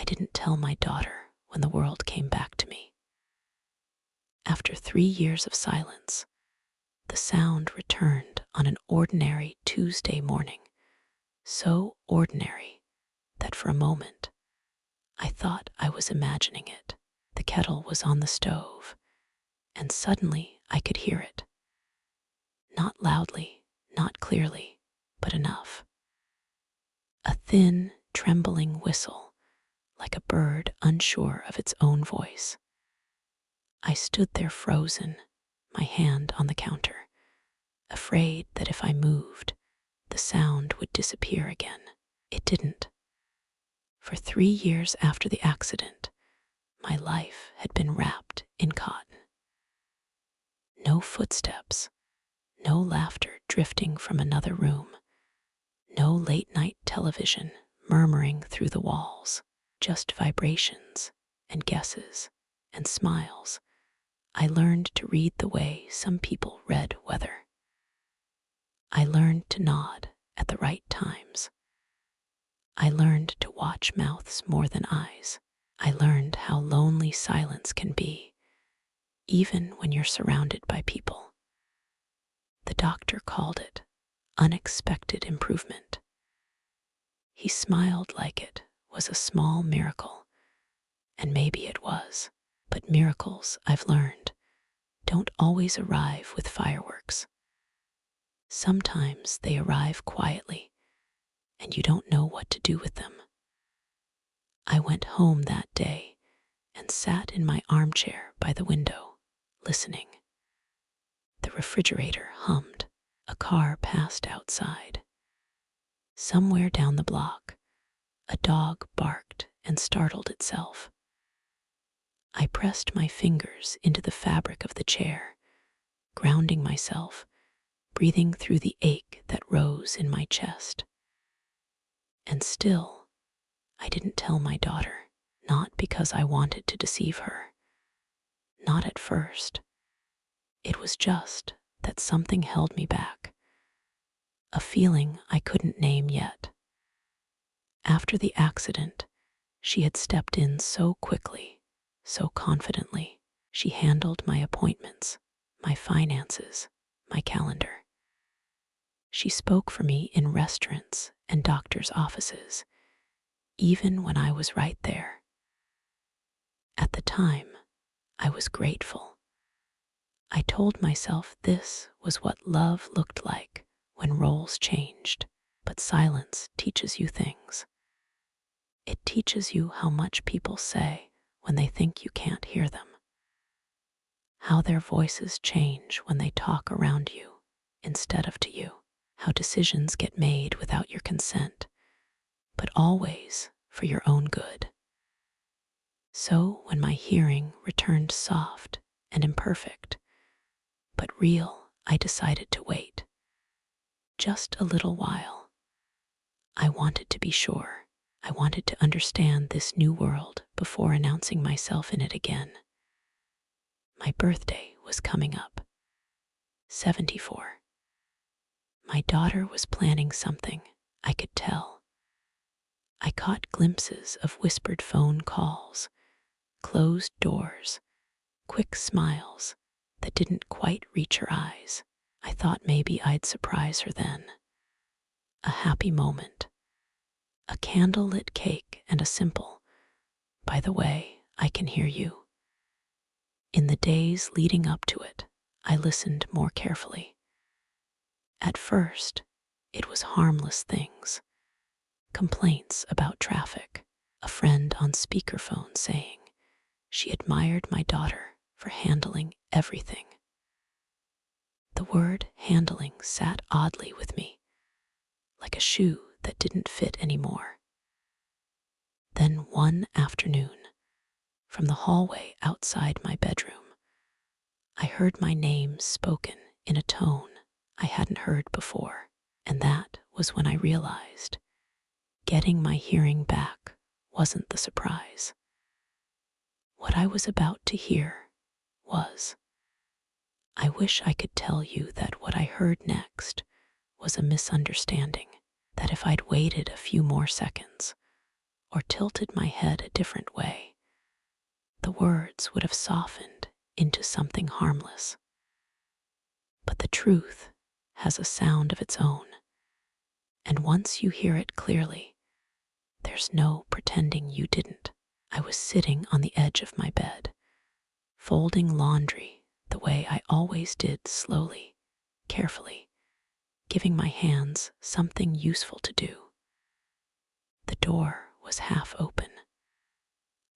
didn't tell my daughter when the world came back to me. After 3 years of silence, the sound returned on an ordinary Tuesday morning, so ordinary that for a moment I thought I was imagining it. The kettle was on the stove, and suddenly I could hear it. Not loudly, not clearly, but enough. A thin, trembling whistle, like a bird unsure of its own voice. I stood there frozen, my hand on the counter, afraid that if I moved, the sound would disappear again. It didn't. For 3 years after the accident, my life had been wrapped in cotton. No footsteps, no laughter drifting from another room, no late-night television murmuring through the walls, just vibrations and guesses and smiles. I learned to read the way some people read weather. I learned to nod at the right times. I learned to watch mouths more than eyes. I learned how lonely silence can be, even when you're surrounded by people. The doctor called it unexpected improvement. He smiled like it was a small miracle, and maybe it was, but miracles, I've learned, don't always arrive with fireworks. Sometimes they arrive quietly, and you don't know what to do with them. I went home that day and sat in my armchair by the window, listening. The refrigerator hummed. A car passed outside. Somewhere down the block, a dog barked and startled itself. I pressed my fingers into the fabric of the chair, grounding myself, breathing through the ache that rose in my chest. And still, I didn't tell my daughter, not because I wanted to deceive her. Not at first. It was just that something held me back, a feeling I couldn't name yet. After the accident, she had stepped in so quickly, so confidently. She handled my appointments, my finances, my calendar. She spoke for me in restaurants and doctors' offices, even when I was right there. At the time, I was grateful. I told myself this was what love looked like when roles changed, but silence teaches you things. It teaches you how much people say when they think you can't hear them, how their voices change when they talk around you instead of to you, how decisions get made without your consent, but always for your own good. So when my hearing returned soft and imperfect, but real, I decided to wait. Just a little while. I wanted to be sure. I wanted to understand this new world before announcing myself in it again. My birthday was coming up. 74. My daughter was planning something, I could tell. I caught glimpses of whispered phone calls, closed doors, quick smiles that didn't quite reach her eyes. I thought maybe I'd surprise her then. A happy moment. A candle-lit cake and a simple, "By the way, I can hear you." In the days leading up to it, I listened more carefully. At first, it was harmless things. Complaints about traffic, a friend on speakerphone saying she admired my daughter for handling everything. The word handling sat oddly with me, like a shoe that didn't fit anymore. Then one afternoon, from the hallway outside my bedroom, I heard my name spoken in a tone I hadn't heard before, and that was when I realized getting my hearing back wasn't the surprise. What I was about to hear was, "I wish I could tell you that what I heard next was a misunderstanding, that if I'd waited a few more seconds, or tilted my head a different way, the words would have softened into something harmless. But the truth has a sound of its own, and once you hear it clearly, there's no pretending you didn't. I was sitting on the edge of my bed, folding laundry the way I always did, slowly, carefully, giving my hands something useful to do. The door was half open.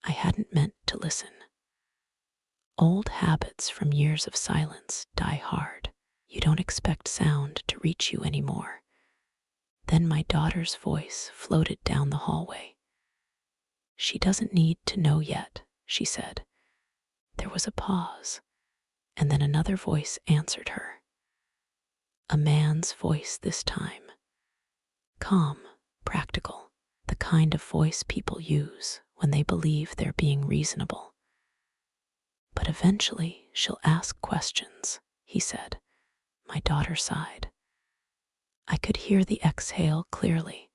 I hadn't meant to listen. Old habits from years of silence die hard. You don't expect sound to reach you anymore. Then my daughter's voice floated down the hallway. "She doesn't need to know yet," she said. There was a pause, and then another voice answered her. A man's voice this time. Calm, practical, the kind of voice people use when they believe they're being reasonable. "But eventually she'll ask questions," he said. My daughter sighed. I could hear the exhale clearly,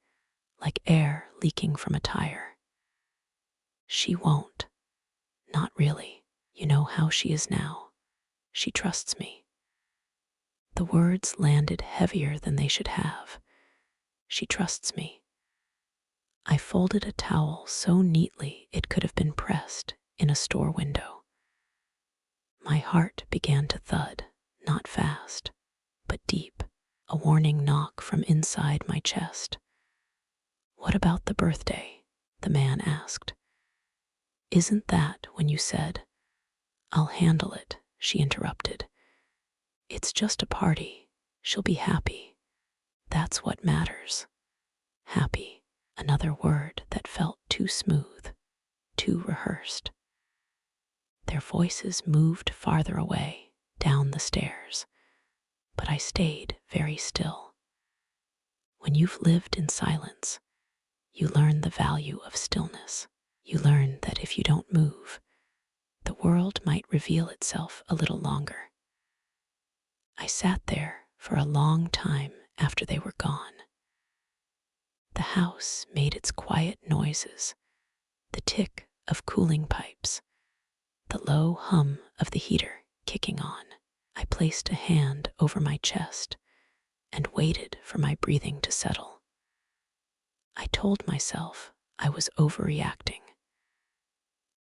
like air leaking from a tire. "She won't. Not really. You know how she is now. She trusts me." The words landed heavier than they should have. She trusts me. I folded a towel so neatly it could have been pressed in a store window. My heart began to thud, not fast, but deep, a warning knock from inside my chest. "What about the birthday?" the man asked. "Isn't that when you said—" "I'll handle it," she interrupted. "It's just a party. She'll be happy. That's what matters." Happy, another word that felt too smooth, too rehearsed. Their voices moved farther away, down the stairs, but I stayed very still. When you've lived in silence, you learn the value of stillness. You learn that if you don't move, the world might reveal itself a little longer. I sat there for a long time after they were gone. The house made its quiet noises, the tick of cooling pipes, the low hum of the heater kicking on. I placed a hand over my chest and waited for my breathing to settle. I told myself I was overreacting.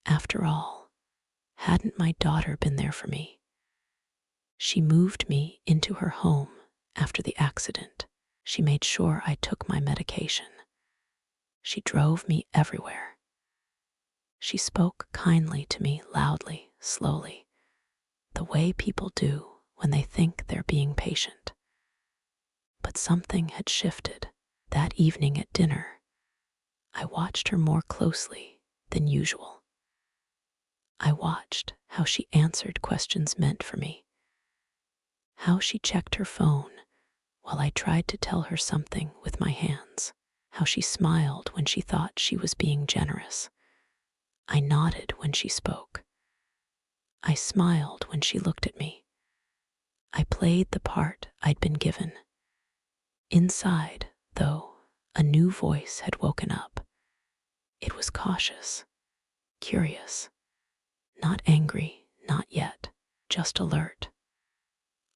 After all, hadn't my daughter been there for me? She moved me into her home after the accident. She made sure I took my medication. She drove me everywhere. She spoke kindly to me, loudly, slowly, the way people do when they think they're being patient. But something had shifted. That evening at dinner, I watched her more closely than usual. I watched how she answered questions meant for me, how she checked her phone while I tried to tell her something with my hands, how she smiled when she thought she was being generous. I nodded when she spoke. I smiled when she looked at me. I played the part I'd been given. Inside, though, a new voice had woken up. It was cautious, curious, not angry, not yet, just alert.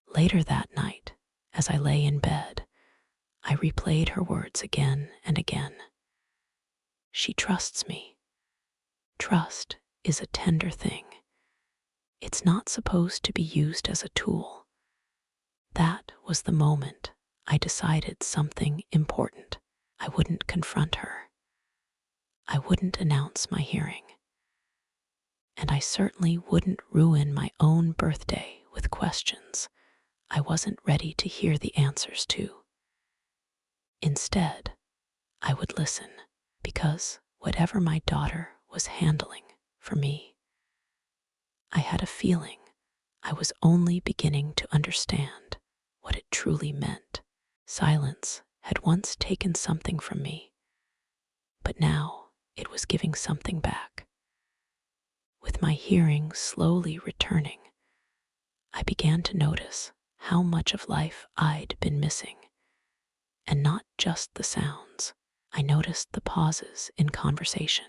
Later that night, as I lay in bed, I replayed her words again and again. She trusts me. Trust is a tender thing. It's not supposed to be used as a tool. That was the moment I decided something important. I wouldn't confront her. I wouldn't announce my hearing. And I certainly wouldn't ruin my own birthday with questions I wasn't ready to hear the answers to. Instead, I would listen, because whatever my daughter was handling for me, I had a feeling I was only beginning to understand what it truly meant. Silence had once taken something from me, but now it was giving something back. With my hearing slowly returning, I began to notice how much of life I'd been missing, and not just the sounds. I noticed the pauses in conversation,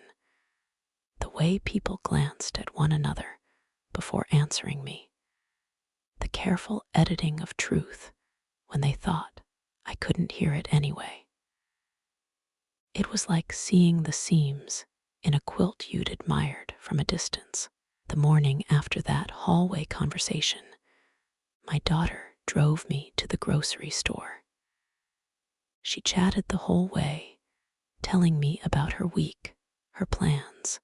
the way people glanced at one another before answering me, the careful editing of truth when they thought I couldn't hear it anyway. It was like seeing the seams in a quilt you'd admired from a distance. The morning after that hallway conversation, my daughter drove me to the grocery store. She chatted the whole way, telling me about her week, her plans,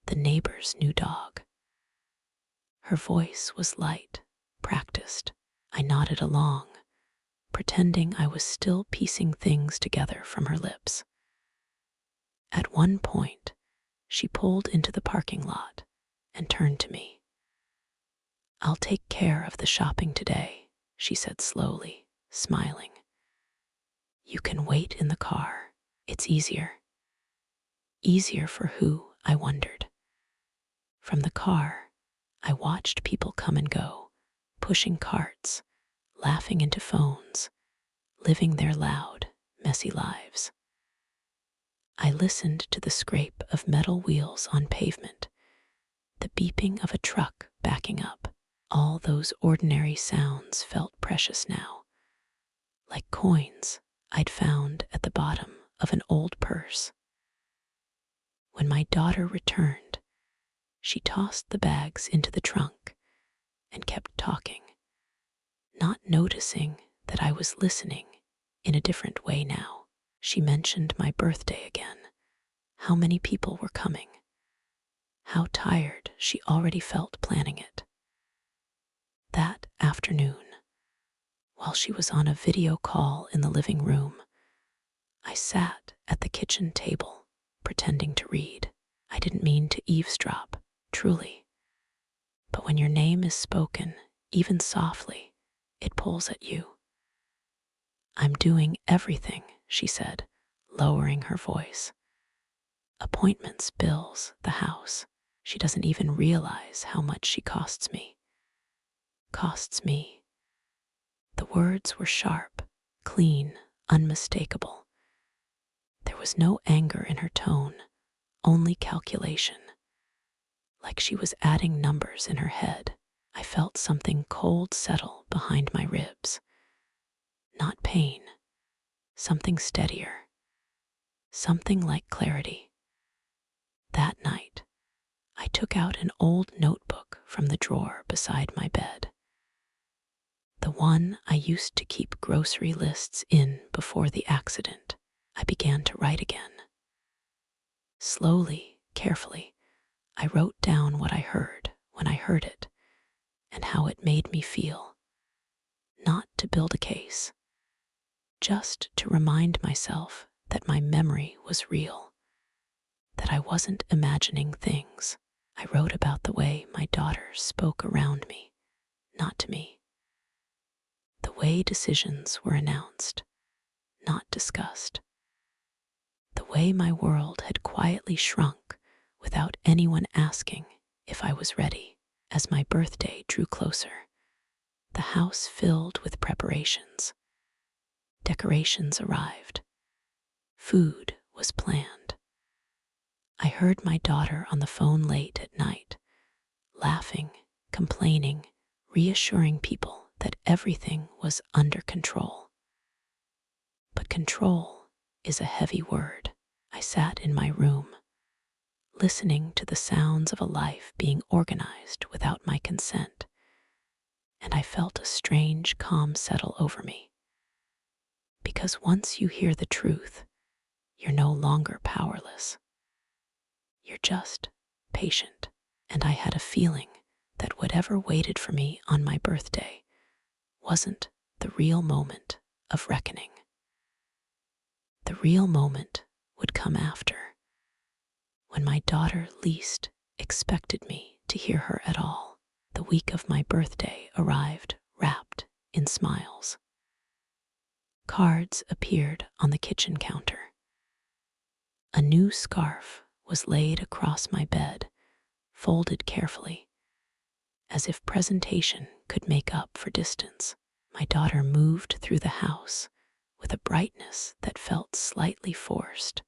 the neighbor's new dog. Her voice was light, practiced. I nodded along, pretending I was still piecing things together from her lips. At one point, she pulled into the parking lot and turned to me. "I'll take care of the shopping today," she said slowly, smiling. "You can wait in the car. It's easier." Easier for who, I wondered. From the car, I watched people come and go, pushing carts, laughing into phones, living their loud, messy lives. I listened to the scrape of metal wheels on pavement, the beeping of a truck backing up. All those ordinary sounds felt precious now, like coins I'd found at the bottom of an old purse. When my daughter returned, she tossed the bags into the trunk and kept talking, not noticing that I was listening in a different way now. She mentioned my birthday again, how many people were coming, how tired she already felt planning it. That afternoon, while she was on a video call in the living room, I sat at the kitchen table, pretending to read. I didn't mean to eavesdrop, truly. But when your name is spoken, even softly, it pulls at you. "I'm doing everything," she said, lowering her voice. "Appointments, bills, the house. She doesn't even realize how much she costs me." Costs me. The words were sharp, clean, unmistakable. There was no anger in her tone, only calculation. Like she was adding numbers in her head. I felt something cold settle behind my ribs. Not pain, something steadier, something like clarity. That night, I took out an old notebook from the drawer beside my bed. The one I used to keep grocery lists in before the accident. I began to write again. Slowly, carefully, I wrote down what I heard when I heard it and how it made me feel. Not to build a case, just to remind myself that my memory was real, that I wasn't imagining things. I wrote about the way my daughter spoke around me, not to me. The way decisions were announced, not discussed. The way my world had quietly shrunk without anyone asking if I was ready. As my birthday drew closer, the house filled with preparations. Decorations arrived. Food was planned. I heard my daughter on the phone late at night, laughing, complaining, reassuring people that everything was under control. But control is a heavy word. I sat in my room, listening to the sounds of a life being organized without my consent, and I felt a strange calm settle over me. Because once you hear the truth, you're no longer powerless. You're just patient, and I had a feeling that whatever waited for me on my birthday wasn't the real moment of reckoning. The real moment would come after, when my daughter least expected me to hear her at all. The week of my birthday arrived wrapped in smiles. Cards appeared on the kitchen counter. A new scarf was laid across my bed, folded carefully, as if presentation could make up for distance. My daughter moved through the house with a brightness that felt slightly forced,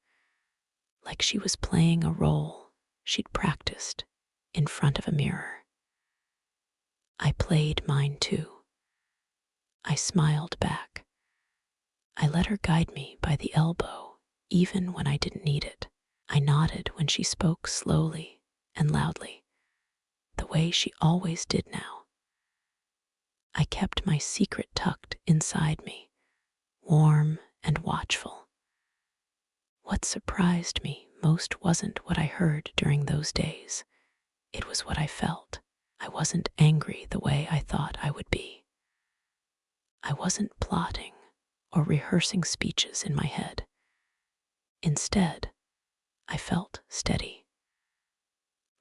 like she was playing a role she'd practiced in front of a mirror. I played mine too. I smiled back. I let her guide me by the elbow, even when I didn't need it. I nodded when she spoke slowly and loudly, the way she always did now. I kept my secret tucked inside me, warm and watchful. What surprised me most wasn't what I heard during those days. It was what I felt. I wasn't angry the way I thought I would be. I wasn't plotting or rehearsing speeches in my head. Instead, I felt steady,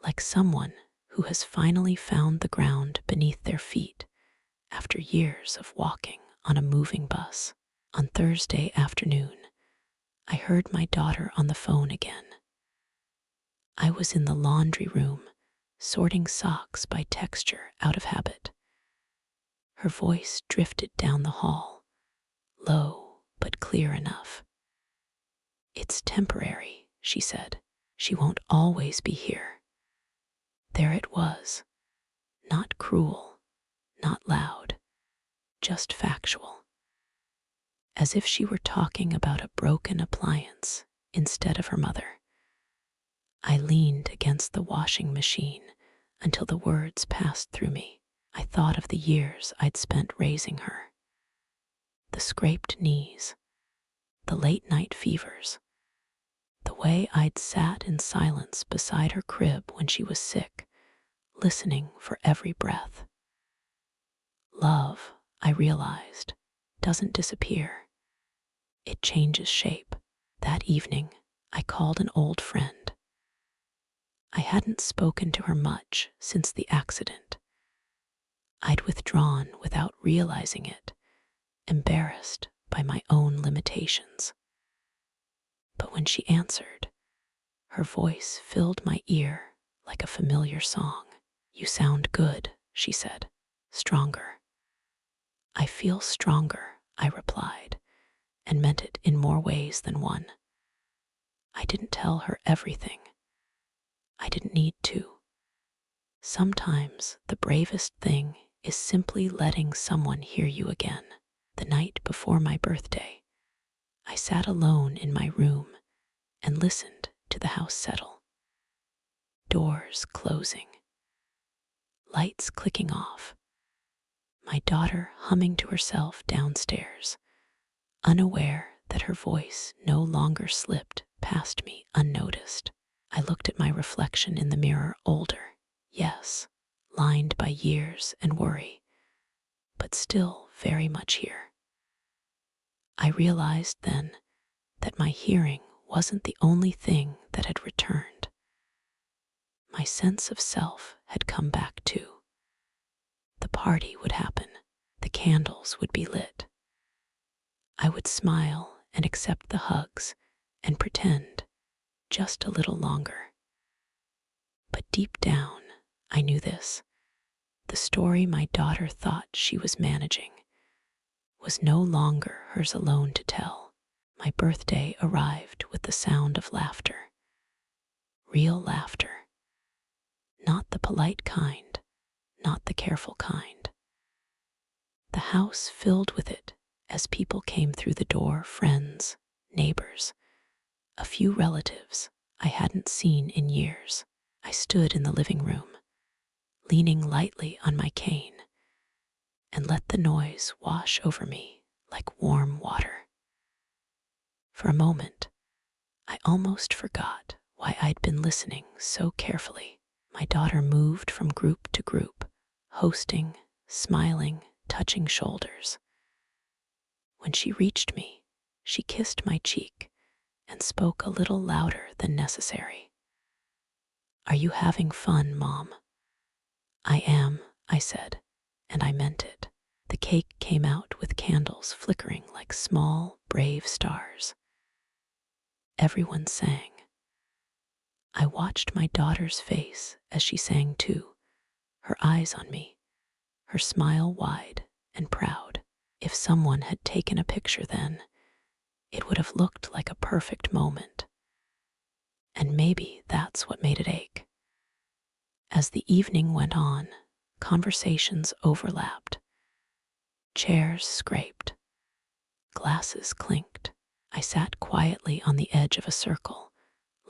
like someone who has finally found the ground beneath their feet after years of walking on a moving bus. On Thursday afternoon, I heard my daughter on the phone again. I was in the laundry room, sorting socks by texture out of habit. Her voice drifted down the hall, low but clear enough. "It's temporary," she said. "She won't always be here." There it was, not cruel, not loud, just factual. As if she were talking about a broken appliance instead of her mother. I leaned against the washing machine until the words passed through me. I thought of the years I'd spent raising her. The scraped knees, the late night fevers, the way I'd sat in silence beside her crib when she was sick, listening for every breath. Love, I realized, doesn't disappear. It changes shape. That evening, I called an old friend. I hadn't spoken to her much since the accident. I'd withdrawn without realizing it, embarrassed by my own limitations. But when she answered, her voice filled my ear like a familiar song. "You sound good," she said, "stronger." "I feel stronger," I replied, and meant it in more ways than one. I didn't tell her everything. I didn't need to. Sometimes the bravest thing is simply letting someone hear you again. The night before my birthday, I sat alone in my room and listened to the house settle. Doors closing, lights clicking off, my daughter humming to herself downstairs, unaware that her voice no longer slipped past me unnoticed. I looked at my reflection in the mirror, older, yes, lined by years and worry, but still very much here. I realized then that my hearing wasn't the only thing that had returned. My sense of self had come back too. The party would happen. The candles would be lit. I would smile and accept the hugs and pretend just a little longer. But deep down, I knew this. The story my daughter thought she was managing was no longer hers alone to tell. My birthday arrived with the sound of laughter. Real laughter. Not the polite kind, not the careful kind. The house filled with it as people came through the door, friends, neighbors, a few relatives I hadn't seen in years. I stood in the living room, leaning lightly on my cane, and let the noise wash over me like warm water. For a moment, I almost forgot why I'd been listening so carefully. My daughter moved from group to group, hosting, smiling, touching shoulders. When she reached me, she kissed my cheek and spoke a little louder than necessary. "Are you having fun, Mom?" "I am," I said, and I meant it. The cake came out with candles flickering like small, brave stars. Everyone sang. I watched my daughter's face as she sang too, her eyes on me, her smile wide and proud. If someone had taken a picture then, It would have looked like a perfect moment, and maybe that's what made it ache. As the evening went on, conversations overlapped, chairs scraped, glasses clinked. I sat quietly on the edge of a circle,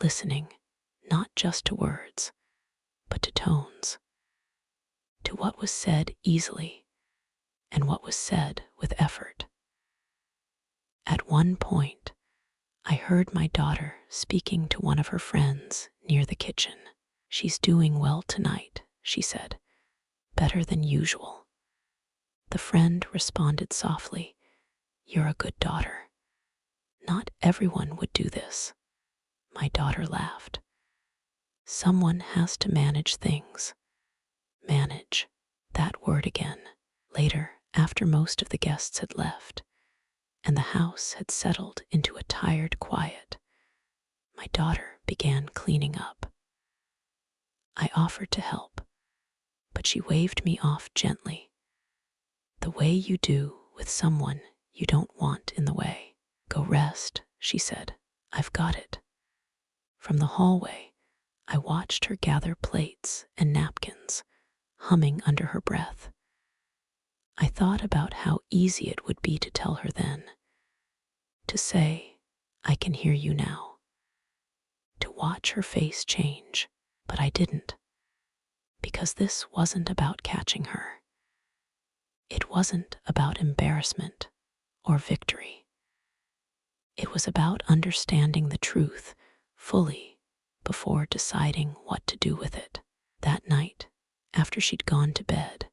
listening, not just to words, but to tones, to what was said easily and what was said with effort. At one point, I heard my daughter speaking to one of her friends near the kitchen. "She's doing well tonight," she said, "better than usual." The friend responded softly, "You're a good daughter. Not everyone would do this." My daughter laughed. "Someone has to manage things." Manage. That word again. Later, after most of the guests had left, and the house had settled into a tired quiet, my daughter began cleaning up. I offered to help, but she waved me off gently, the way you do with someone you don't want in the way. "Go rest," she said. "I've got it." From the hallway, I watched her gather plates and napkins, humming under her breath. I thought about how easy it would be to tell her then, to say, "I can hear you now," to watch her face change, but I didn't, because this wasn't about catching her. It wasn't about embarrassment or victory. It was about understanding the truth fully before deciding what to do with it. That night, after she'd gone to bed,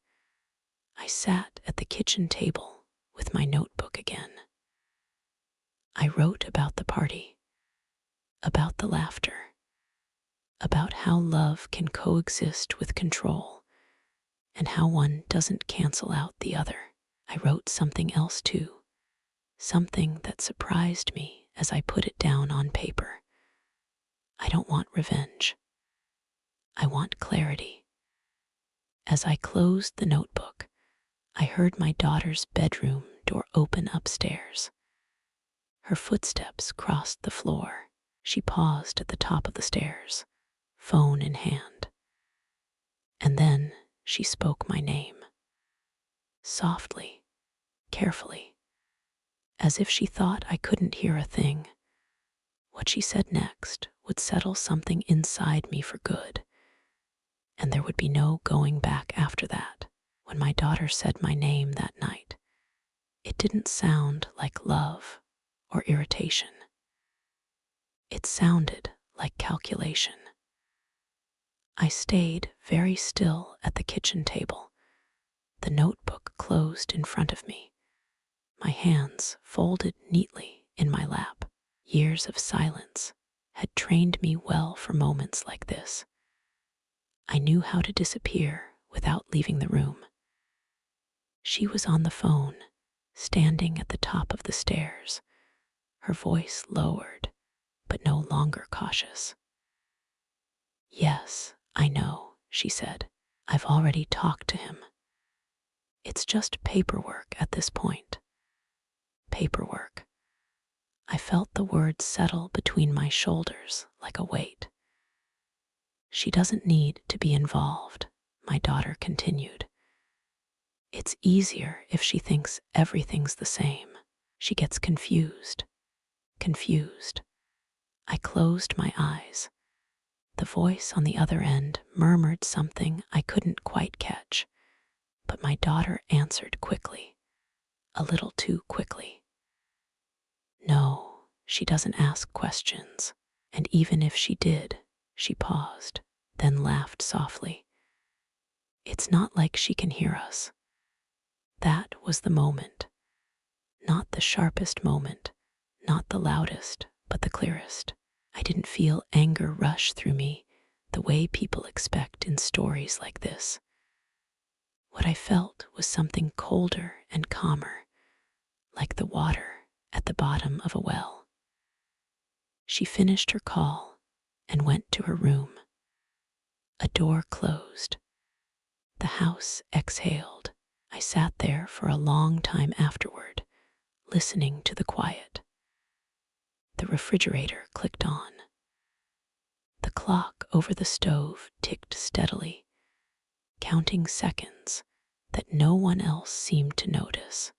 I sat at the kitchen table with my notebook again. I wrote about the party, about the laughter, about how love can coexist with control, and how one doesn't cancel out the other. I wrote something else too, something that surprised me as I put it down on paper. I don't want revenge. I want clarity. As I closed the notebook, I heard my daughter's bedroom door open upstairs. Her footsteps crossed the floor. She paused at the top of the stairs, phone in hand. And then she spoke my name. Softly, carefully, as if she thought I couldn't hear a thing. What she said next would settle something inside me for good, and there would be no going back after that. When my daughter said my name that night, it didn't sound like love or irritation. It sounded like calculation. I stayed very still at the kitchen table, the notebook closed in front of me, my hands folded neatly in my lap. Years of silence had trained me well for moments like this. I knew how to disappear without leaving the room. She was on the phone, standing at the top of the stairs, her voice lowered, but no longer cautious. "Yes, I know," she said. "I've already talked to him. It's just paperwork at this point." Paperwork. I felt the words settle between my shoulders like a weight. "She doesn't need to be involved," my daughter continued. "It's easier if she thinks everything's the same. She gets confused." Confused. I closed my eyes. The voice on the other end murmured something I couldn't quite catch, but my daughter answered quickly, a little too quickly. "No, she doesn't ask questions. And even if she did," she paused, then laughed softly. "It's not like she can hear us." That was the moment. Not the sharpest moment, not the loudest, but the clearest. I didn't feel anger rush through me the way people expect in stories like this. What I felt was something colder and calmer, like the water at the bottom of a well. She finished her call and went to her room. A door closed. The house exhaled. I sat there for a long time afterward, listening to the quiet. The refrigerator clicked on. The clock over the stove ticked steadily, counting seconds that no one else seemed to notice.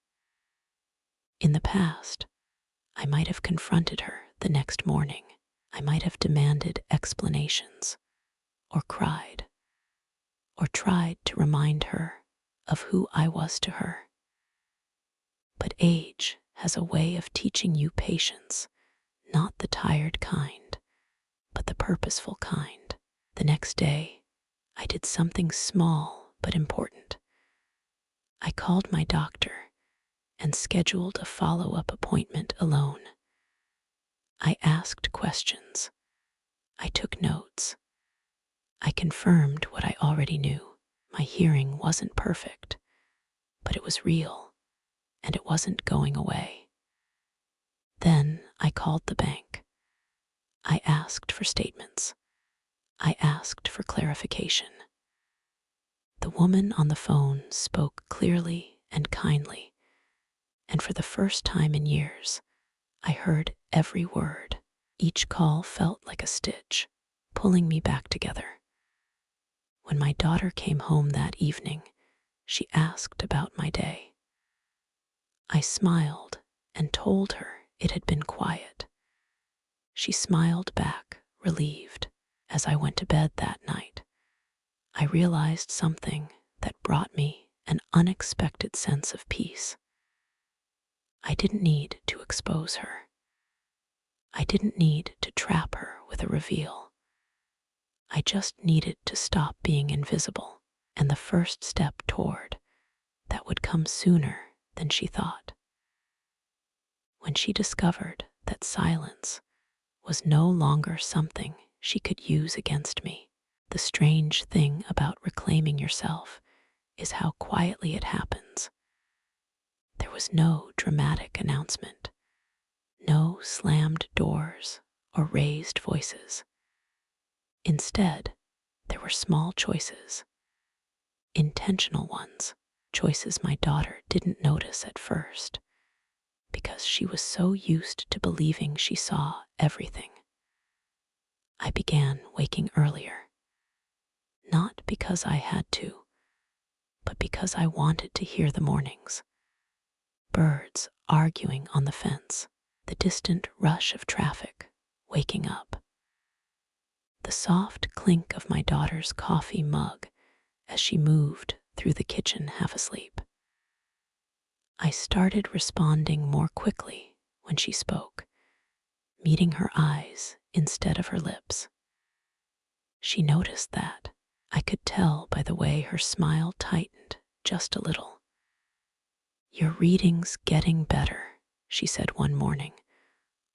In the past, I might have confronted her the next morning. I might have demanded explanations, or cried, or tried to remind her of who I was to her. But age has a way of teaching you patience, not the tired kind, but the purposeful kind. The next day, I did something small but important. I called my doctor and scheduled a follow-up appointment alone. I asked questions. I took notes. I confirmed what I already knew. My hearing wasn't perfect, but it was real, and it wasn't going away. Then I called the bank. I asked for statements. I asked for clarification. The woman on the phone spoke clearly and kindly, and for the first time in years, I heard every word. Each call felt like a stitch, pulling me back together. When my daughter came home that evening, she asked about my day. I smiled and told her it had been quiet. She smiled back, relieved. As I went to bed that night, I realized something that brought me an unexpected sense of peace. I didn't need to expose her. I didn't need to trap her with a reveal. I just needed to stop being invisible, and the first step toward that would come sooner than she thought. When she discovered that silence was no longer something she could use against me. The strange thing about reclaiming yourself is how quietly it happens. There was no dramatic announcement, no slammed doors or raised voices. Instead, there were small choices, intentional ones, choices my daughter didn't notice at first because she was so used to believing she saw everything. I began waking earlier, not because I had to, but because I wanted to hear the mornings. Birds arguing on the fence, the distant rush of traffic, waking up. The soft clink of my daughter's coffee mug as she moved through the kitchen half asleep. I started responding more quickly when she spoke, meeting her eyes instead of her lips. She noticed that. I could tell by the way her smile tightened just a little. "Your reading's getting better," she said one morning,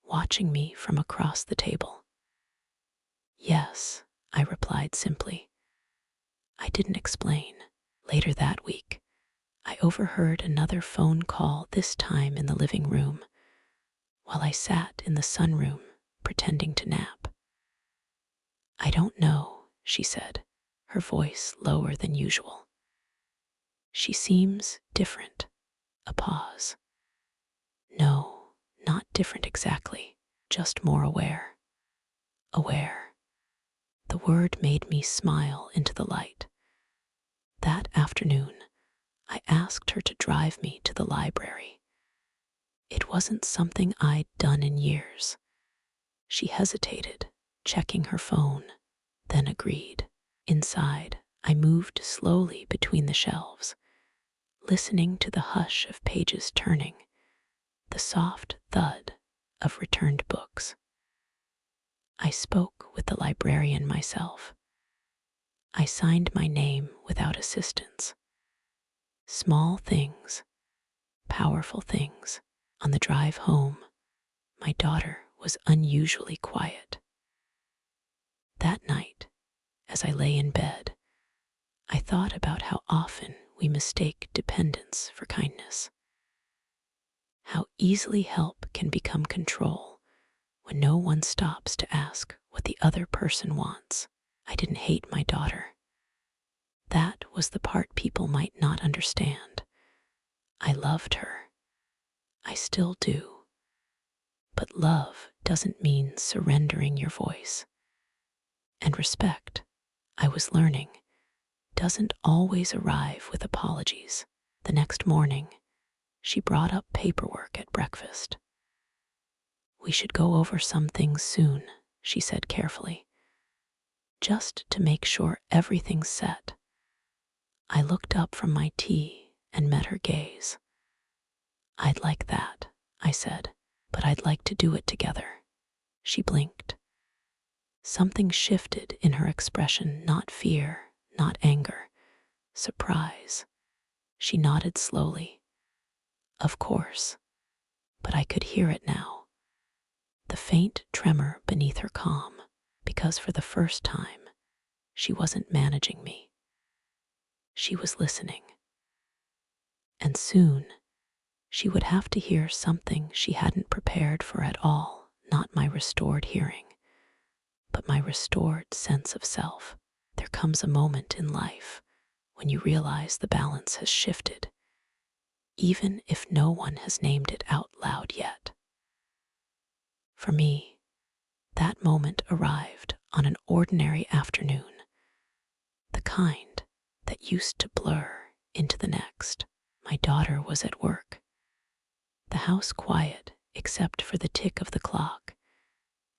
watching me from across the table. "Yes," I replied simply. I didn't explain. Later that week, I overheard another phone call, this time in the living room, while I sat in the sunroom pretending to nap. "I don't know," she said, her voice lower than usual. "She seems different." A pause. "No, not different exactly, just more aware." Aware. The word made me smile into the light. That afternoon, I asked her to drive me to the library. It wasn't something I'd done in years. She hesitated, checking her phone, then agreed. Inside, I moved slowly between the shelves, listening to the hush of pages turning, the soft thud of returned books. I spoke with the librarian myself. I signed my name without assistance. Small things, powerful things. On the drive home, my daughter was unusually quiet. That night, as I lay in bed, I thought about how often we mistake dependence for kindness. How easily help can become control when no one stops to ask what the other person wants. I didn't hate my daughter. That was the part people might not understand. I loved her. I still do. But love doesn't mean surrendering your voice. And respect, I was learning, doesn't always arrive with apologies. The next morning, she brought up paperwork at breakfast. "We should go over some things soon," she said carefully, "just to make sure everything's set." I looked up from my tea and met her gaze. "I'd like that," I said, "but I'd like to do it together." She blinked. Something shifted in her expression, not fear, not anger, surprise. She nodded slowly. "Of course," but I could hear it now, the faint tremor beneath her calm, because for the first time, she wasn't managing me. She was listening. And soon, she would have to hear something she hadn't prepared for at all, not my restored hearing, but my restored sense of self. There comes a moment in life when you realize the balance has shifted, even if no one has named it out loud yet. For me, that moment arrived on an ordinary afternoon, the kind that used to blur into the next. My daughter was at work, the house quiet except for the tick of the clock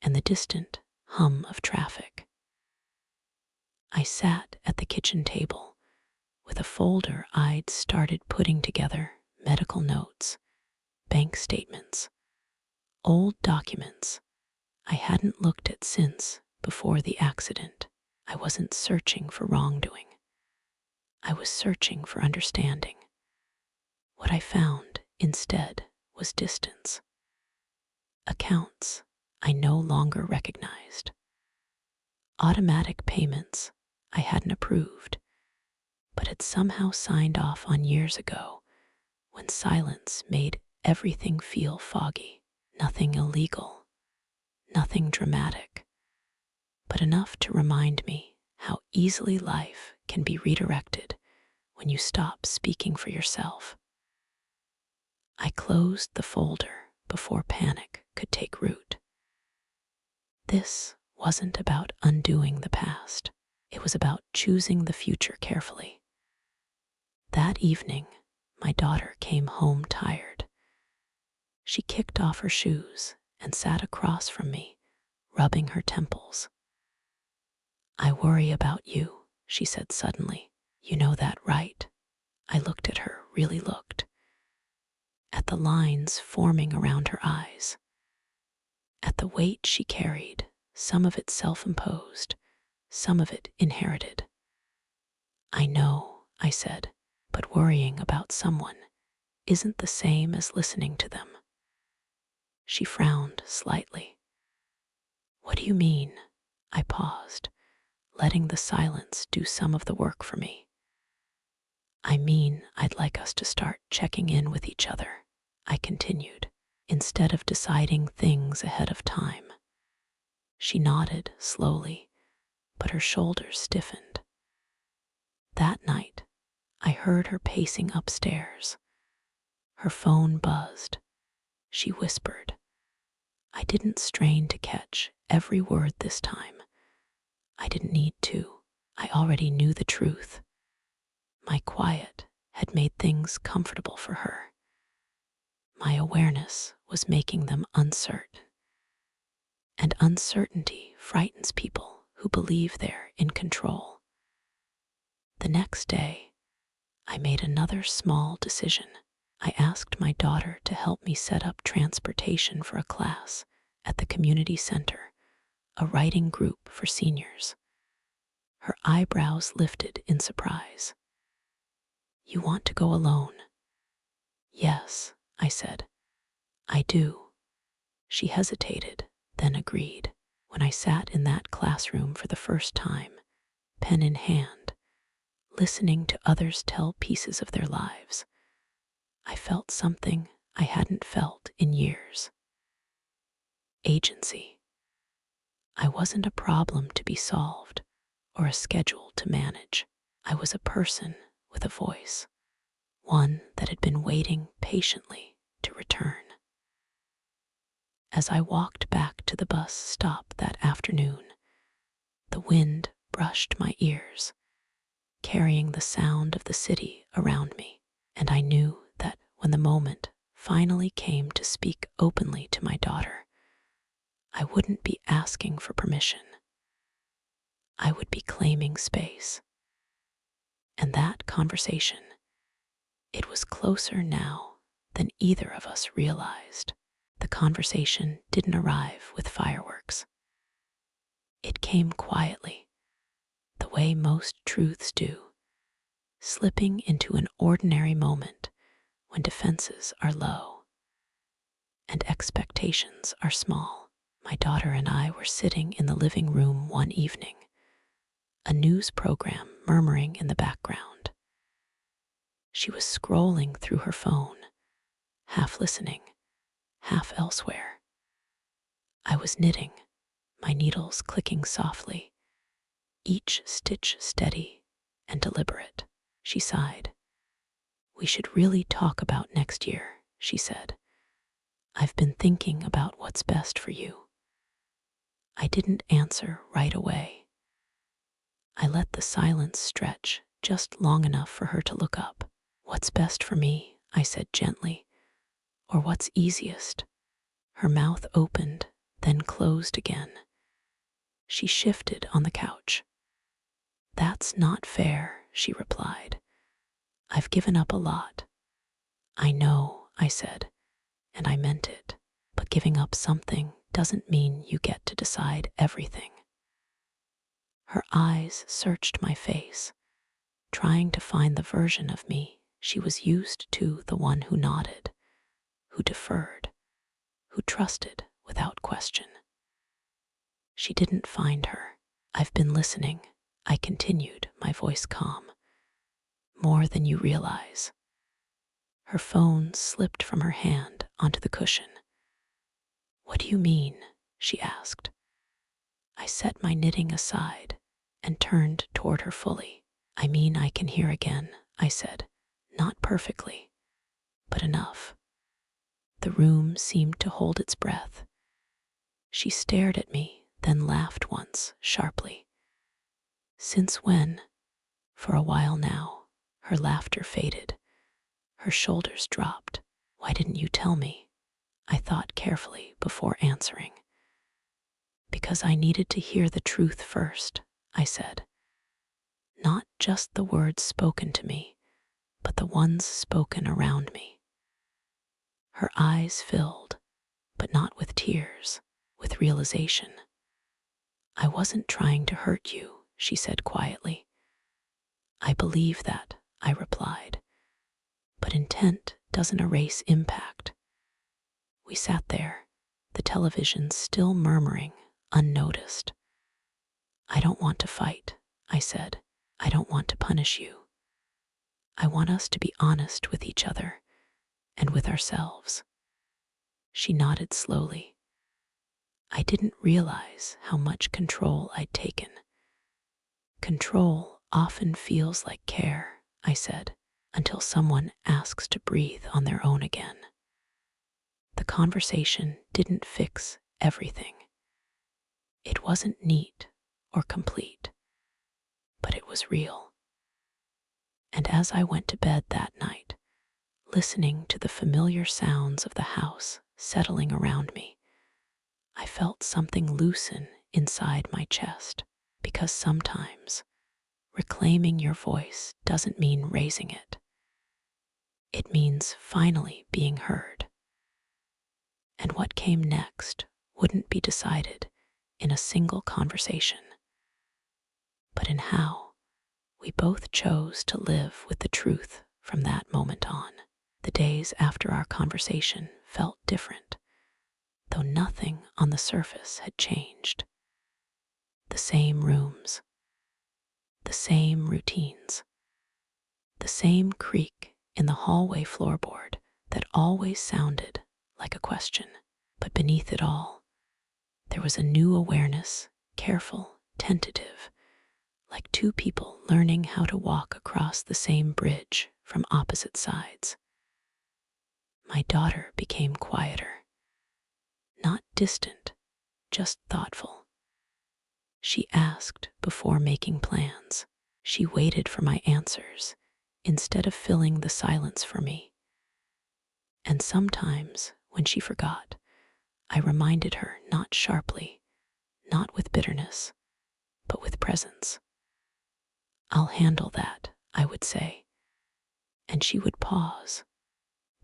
and the distant hum of traffic. I sat at the kitchen table with a folder I'd started putting together, medical notes, bank statements, old documents I hadn't looked at since before the accident. I wasn't searching for wrongdoing. I was searching for understanding. What I found instead was distance. Accounts I no longer recognized. Automatic payments I hadn't approved, but had somehow signed off on years ago when silence made everything feel foggy. Nothing illegal, nothing dramatic, but enough to remind me how easily life can be redirected when you stop speaking for yourself. I closed the folder before panic could take root. This wasn't about undoing the past. It was about choosing the future carefully. That evening, my daughter came home tired. She kicked off her shoes and sat across from me, rubbing her temples. "I worry about you," she said suddenly. "You know that, right?" I looked at her, really looked, at the lines forming around her eyes, at the weight she carried, some of it self-imposed, some of it inherited. "I know," I said, "but worrying about someone isn't the same as listening to them." She frowned slightly. "What do you mean?" I paused, letting the silence do some of the work for me. "I mean, I'd like us to start checking in with each other," I continued, "instead of deciding things ahead of time." She nodded slowly, but her shoulders stiffened. That night, I heard her pacing upstairs. Her phone buzzed. She whispered. I didn't strain to catch every word this time. I didn't need to. I already knew the truth. My quiet had made things comfortable for her. My awareness was making them uncertain. And uncertainty frightens people who believe they're in control. The next day, I made another small decision. I asked my daughter to help me set up transportation for a class at the community center, a writing group for seniors. Her eyebrows lifted in surprise. "You want to go alone?" "Yes," I said. "I do." She hesitated, then agreed. When I sat in that classroom for the first time, pen in hand, listening to others tell pieces of their lives, I felt something I hadn't felt in years. Agency. I wasn't a problem to be solved or a schedule to manage. I was a person with a voice, one that had been waiting patiently to return. As I walked back to the bus stop that afternoon, the wind brushed my ears, carrying the sound of the city around me, and I knew that when the moment finally came to speak openly to my daughter, I wouldn't be asking for permission. I would be claiming space. And that conversation, it was closer now than either of us realized. The conversation didn't arrive with fireworks. It came quietly, the way most truths do, slipping into an ordinary moment when defenses are low and expectations are small. My daughter and I were sitting in the living room one evening, a news program murmuring in the background. She was scrolling through her phone, half listening, half elsewhere. I was knitting, my needles clicking softly, each stitch steady and deliberate. She sighed. "We should really talk about next year," she said. "I've been thinking about what's best for you." I didn't answer right away. I let the silence stretch just long enough for her to look up. "What's best for me," I said gently, "or what's easiest?" Her mouth opened, then closed again. She shifted on the couch. "That's not fair," she replied. "I've given up a lot." "I know," I said, and I meant it. "But giving up something doesn't mean you get to decide everything." Her eyes searched my face, trying to find the version of me she was used to, the one who nodded, who deferred, who trusted without question. She didn't find her. "I've been listening," I continued, my voice calm. "More than you realize." Her phone slipped from her hand onto the cushion. "What do you mean?" she asked. I set my knitting aside and turned toward her fully. "I mean I can hear again," I said. "Not perfectly, but enough." The room seemed to hold its breath. She stared at me, then laughed once, sharply. "Since when?" For a while now, her laughter faded. Her shoulders dropped. "Why didn't you tell me?" I thought carefully before answering. "Because I needed to hear the truth first," I said. "Not just the words spoken to me, but the ones spoken around me." Her eyes filled, but not with tears, with realization. "I wasn't trying to hurt you," she said quietly. "I believe that," I replied. "But intent doesn't erase impact." We sat there, the television still murmuring, unnoticed. "I don't want to fight," I said. "I don't want to punish you. I want us to be honest with each other and with ourselves." She nodded slowly. I didn't realize how much control I'd taken. "Control often feels like care," I said, "until someone asks to breathe on their own again." The conversation didn't fix everything. It wasn't neat or complete, but it was real. And as I went to bed that night, listening to the familiar sounds of the house settling around me, I felt something loosen inside my chest, because sometimes reclaiming your voice doesn't mean raising it. It means finally being heard. And what came next wouldn't be decided in a single conversation, but in how we both chose to live with the truth from that moment on. The days after our conversation felt different, though nothing on the surface had changed. The same rooms, the same routines, the same creak in the hallway floorboard that always sounded like a question. But beneath it all, there was a new awareness, careful, tentative, like two people learning how to walk across the same bridge from opposite sides. My daughter became quieter. not distant, just thoughtful. She asked before making plans. She waited for my answers instead of filling the silence for me. And sometimes, when she forgot, I reminded her not sharply, not with bitterness, but with presence. "I'll handle that," I would say, and she would pause,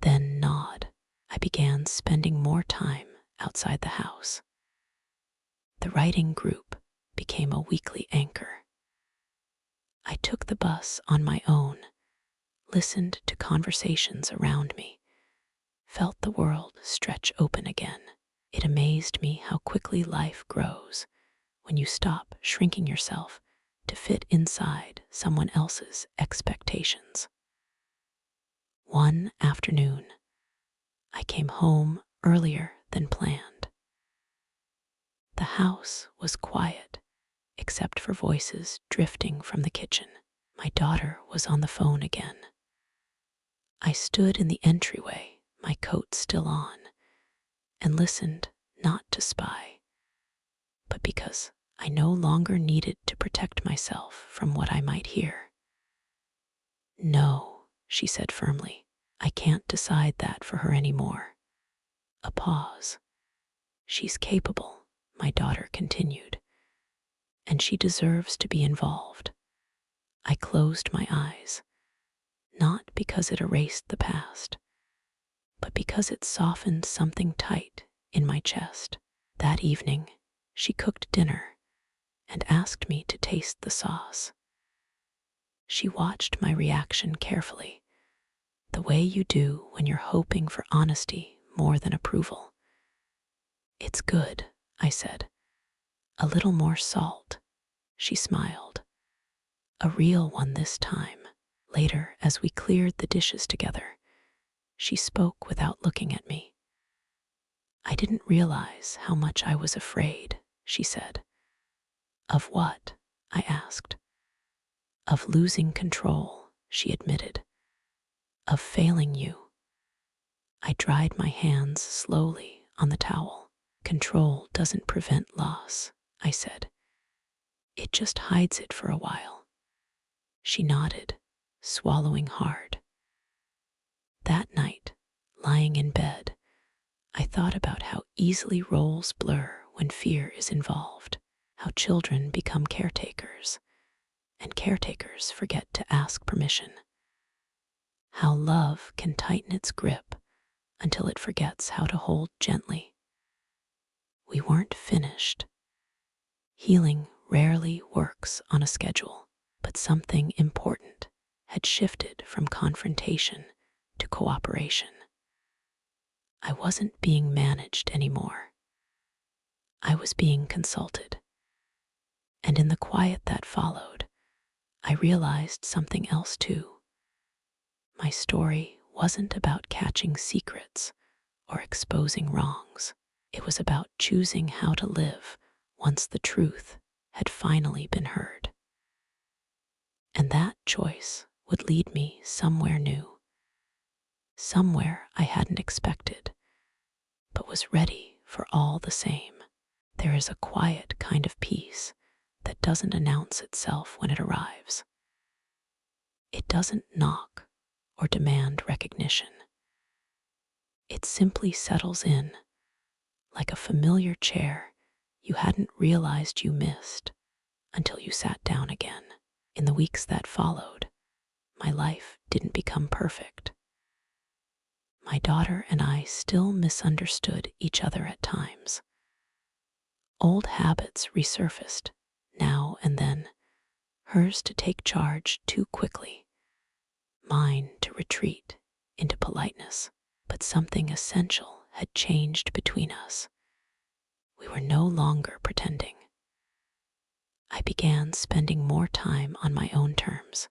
then nod. I began spending more time outside the house. The writing group became a weekly anchor. I took the bus on my own, listened to conversations around me, felt the world stretch open again. It amazed me how quickly life grows when you stop shrinking yourself to fit inside someone else's expectations. One afternoon, I came home earlier than planned. The house was quiet, except for voices drifting from the kitchen. My daughter was on the phone again. I stood in the entryway, my coat still on, and listened not to spy, but because I no longer needed to protect myself from what I might hear. "No," she said firmly, "I can't decide that for her anymore." A pause. "She's capable," my daughter continued, "and she deserves to be involved." I closed my eyes, not because it erased the past, but because it softened something tight in my chest. That evening, she cooked dinner and asked me to taste the sauce. She watched my reaction carefully, the way you do when you're hoping for honesty more than approval. "It's good," I said. "A little more salt." She smiled. A real one this time. Later, as we cleared the dishes together, she spoke without looking at me. "I didn't realize how much I was afraid," she said. "Of what?" I asked. "Of losing control," she admitted. "Of failing you." I dried my hands slowly on the towel. "Control doesn't prevent loss," I said. "It just hides it for a while." She nodded, swallowing hard. That night, lying in bed, I thought about how easily roles blur when fear is involved, how children become caretakers, and caretakers forget to ask permission, how love can tighten its grip until it forgets how to hold gently. We weren't finished. Healing rarely works on a schedule, but something important had shifted from confrontation to cooperation. I wasn't being managed anymore. I was being consulted. And in the quiet that followed, I realized something else too. My story wasn't about catching secrets or exposing wrongs. It was about choosing how to live once the truth had finally been heard. And that choice would lead me somewhere new, somewhere I hadn't expected, but was ready for all the same. There is a quiet kind of peace that doesn't announce itself when it arrives. It doesn't knock or demand recognition. It simply settles in, like a familiar chair you hadn't realized you missed until you sat down again. In the weeks that followed, my life didn't become perfect. My daughter and I still misunderstood each other at times. Old habits resurfaced now and then, hers to take charge too quickly, mine to retreat into politeness. But something essential had changed between us. We were no longer pretending. I began spending more time on my own terms.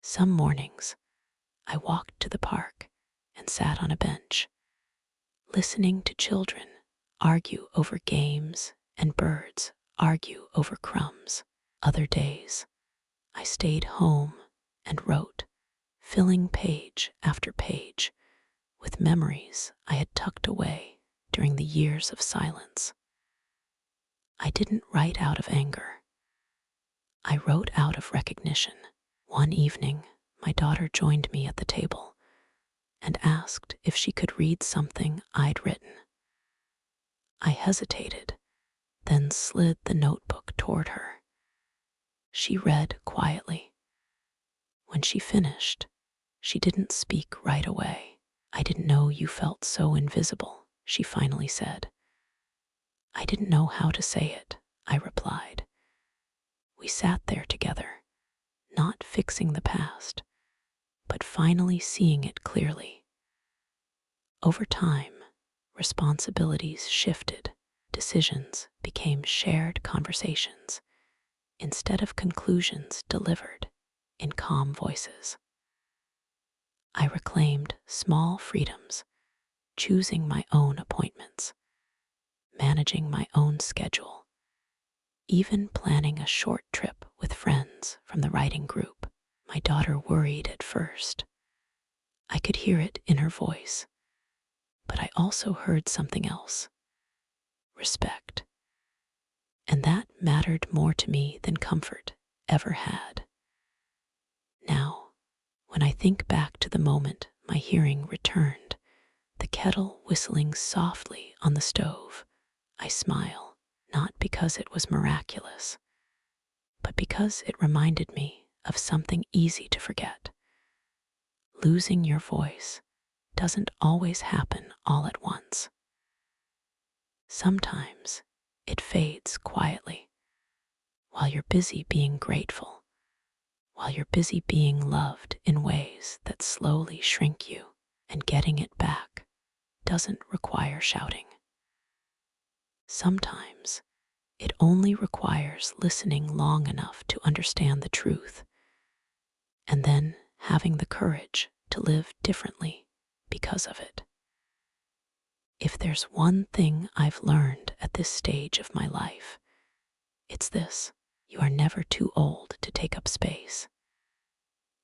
Some mornings, I walked to the park and sat on a bench, listening to children argue over games and birds argue over crumbs. Other days, I stayed home and wrote, filling page after page with memories I had tucked away during the years of silence. I didn't write out of anger. I wrote out of recognition. One evening, my daughter joined me at the table and asked if she could read something I'd written. I hesitated, then slid the notebook toward her. She read quietly. When she finished, she didn't speak right away. "I didn't know you felt so invisible," she finally said. "I didn't know how to say it," I replied. We sat there together, not fixing the past, but finally seeing it clearly. Over time, responsibilities shifted. Decisions became shared conversations instead of conclusions delivered in calm voices. I reclaimed small freedoms, choosing my own appointments, managing my own schedule, even planning a short trip with friends from the writing group. My daughter worried at first. I could hear it in her voice, but I also heard something else: respect. And that mattered more to me than comfort ever had. Now, when I think back to the moment my hearing returned, the kettle whistling softly on the stove, I smile, not because it was miraculous, but because it reminded me of something easy to forget. Losing your voice doesn't always happen all at once. Sometimes it fades quietly while you're busy being grateful, while you're busy being loved in ways that slowly shrink you, and getting it back doesn't require shouting. Sometimes it only requires listening long enough to understand the truth, and then having the courage to live differently because of it. If there's one thing I've learned at this stage of my life, it's this: you are never too old to take up space,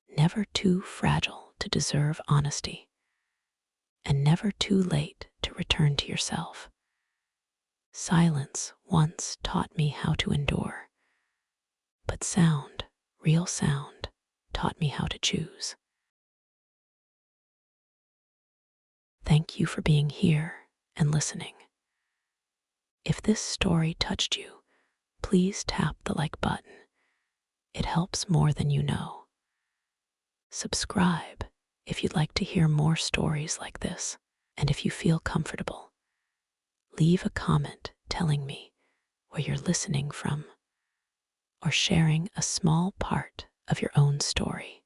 never too fragile to deserve honesty, and never too late to return to yourself. Silence once taught me how to endure, but sound, real sound, taught me how to choose. Thank you for being here and listening. If this story touched you, please tap the like button. It helps more than you know. Subscribe if you'd like to hear more stories like this, and if you feel comfortable, leave a comment telling me where you're listening from or sharing a small part of your own story.